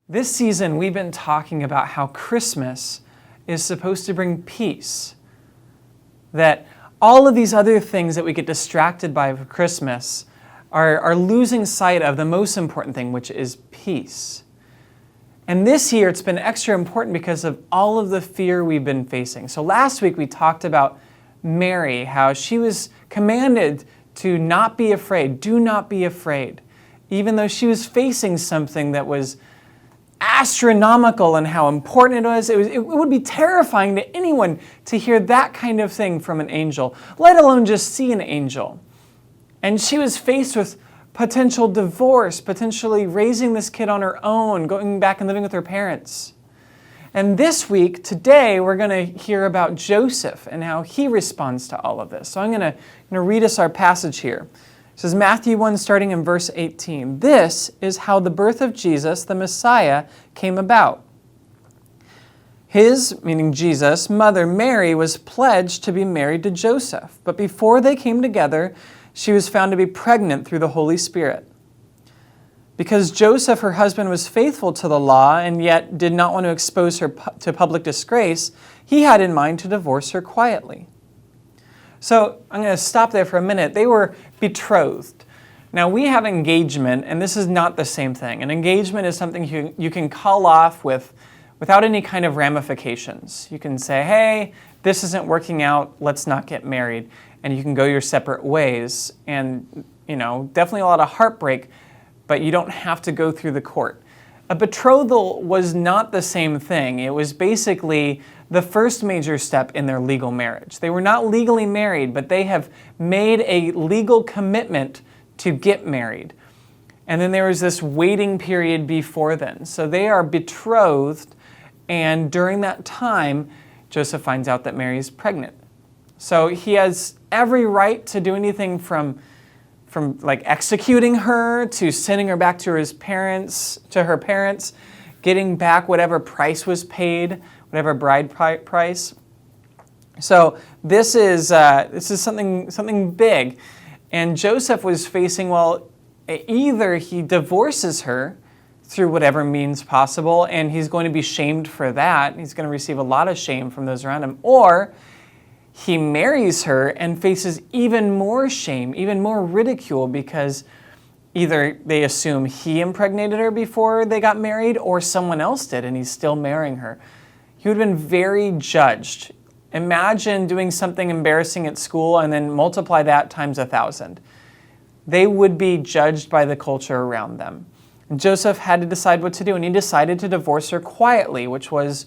This season, we've been talking about how Christmas is supposed to bring peace. That all of these other things that we get distracted by for Christmas are losing sight of the most important thing, which is peace. And this year, it's been extra important because of all of the fear we've been facing. So last week, we talked about Mary, how she was commanded to not be afraid. Do not be afraid. Even though she was facing something that was astronomical and how important it was. It would be terrifying to anyone to hear that kind of thing from an angel, let alone just see an angel. And she was faced with potential divorce, potentially raising this kid on her own, going back and living with her parents. And this week, today, we're going to hear about Joseph and how he responds to all of this. So I'm going to read us our passage here. It says, Matthew 1, starting in verse 18. This is how the birth of Jesus, the Messiah, came about. His, meaning Jesus, mother Mary was pledged to be married to Joseph. But before they came together, she was found to be pregnant through the Holy Spirit. Because Joseph, her husband, was faithful to the law and yet did not want to expose her to public disgrace, he had in mind to divorce her quietly. So I'm going to stop there for a minute. They were betrothed. Now we have engagement, and this is not the same thing. An engagement is something you can call off without any kind of ramifications. You can say, hey, this isn't working out, let's not get married. And you can go your separate ways. And, definitely a lot of heartbreak, but you don't have to go through the court. A betrothal was not the same thing. It was basically the first major step in their legal marriage. They were not legally married, but they have made a legal commitment to get married. And then there was this waiting period before then. So they are betrothed, and during that time, Joseph finds out that Mary is pregnant. So he has every right to do anything from like executing her to sending her back to her parents, getting back whatever price was paid, whatever bride price. So this is something big, and Joseph was facing, either he divorces her through whatever means possible, and he's going to be shamed for that. He's going to receive a lot of shame from those around him, or he marries her and faces even more shame, even more ridicule, because either they assume he impregnated her before they got married or someone else did and he's still marrying her. He would have been very judged. Imagine doing something embarrassing at school and then multiply that times 1,000. They would be judged by the culture around them. And Joseph had to decide what to do, and he decided to divorce her quietly, which was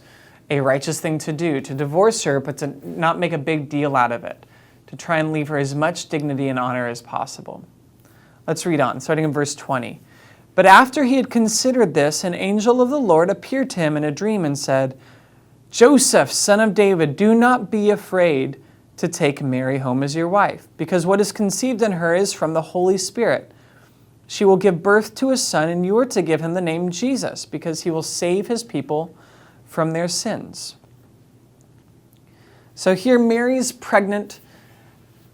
a righteous thing to do, to divorce her, but to not make a big deal out of it, to try and leave her as much dignity and honor as possible. Let's read on, starting in verse 20. But after he had considered this, an angel of the Lord appeared to him in a dream and said, Joseph, son of David, do not be afraid to take Mary home as your wife, because what is conceived in her is from the Holy Spirit. She will give birth to a son, and you are to give him the name Jesus, because he will save his people from their sins. So here Mary's pregnant.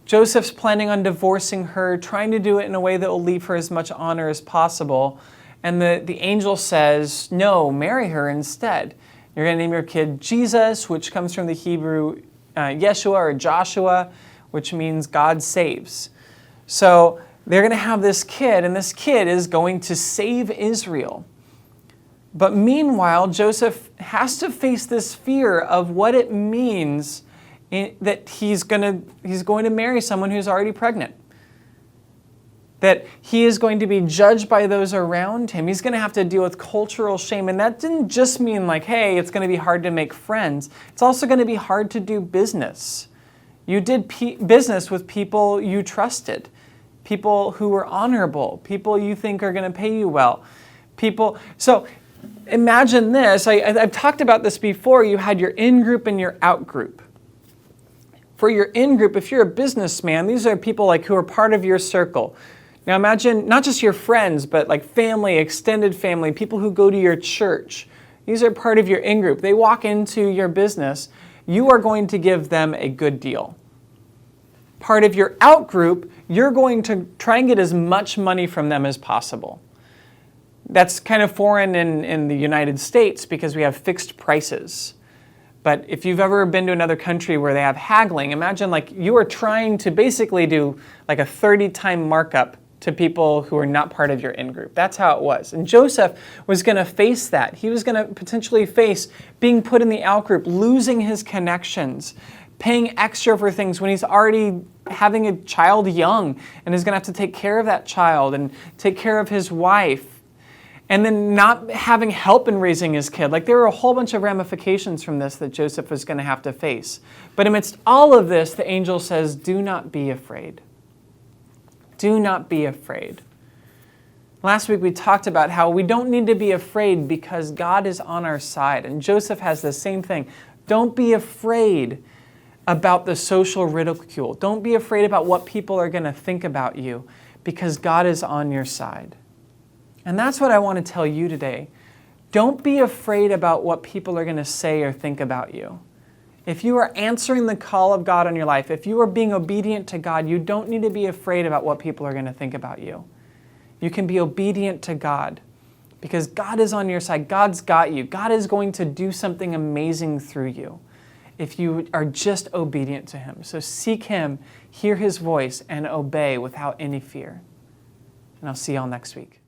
Joseph's planning on divorcing her, trying to do it in a way that will leave her as much honor as possible. And the angel says, no, marry her instead. You're going to name your kid Jesus, which comes from the Hebrew Yeshua or Joshua, which means God saves. So they're going to have this kid, and this kid is going to save Israel. But meanwhile, Joseph has to face this fear of what it means that he's going to marry someone who's already pregnant. That he is going to be judged by those around him. He's going to have to deal with cultural shame. And that didn't just mean like, hey, it's going to be hard to make friends. It's also going to be hard to do business. You did business with people you trusted, people who were honorable, people you think are going to pay you well. So imagine this. I've talked about this before. You had your in-group and your out-group. For your in-group, if you're a businessman, these are people who are part of your circle. Now imagine not just your friends, but like family, extended family, people who go to your church. These are part of your in-group. They walk into your business. You are going to give them a good deal. Part of your out-group, you're going to try and get as much money from them as possible. That's kind of foreign in the United States because we have fixed prices. But if you've ever been to another country where they have haggling, imagine like you are trying to basically do like a 30-time markup to people who are not part of your in-group. That's how it was. And Joseph was going to face that. He was going to potentially face being put in the out-group, losing his connections, paying extra for things when he's already having a child young and is going to have to take care of that child and take care of his wife. And then not having help in raising his kid. Like there were a whole bunch of ramifications from this that Joseph was going to have to face. But amidst all of this, the angel says, do not be afraid. Do not be afraid. Last week we talked about how we don't need to be afraid because God is on our side. And Joseph has the same thing. Don't be afraid about the social ridicule. Don't be afraid about what people are going to think about you because God is on your side. And that's what I want to tell you today. Don't be afraid about what people are going to say or think about you. If you are answering the call of God on your life, if you are being obedient to God, you don't need to be afraid about what people are going to think about you. You can be obedient to God because God is on your side. God's got you. God is going to do something amazing through you if you are just obedient to Him. So seek Him, hear His voice, and obey without any fear. And I'll see y'all next week.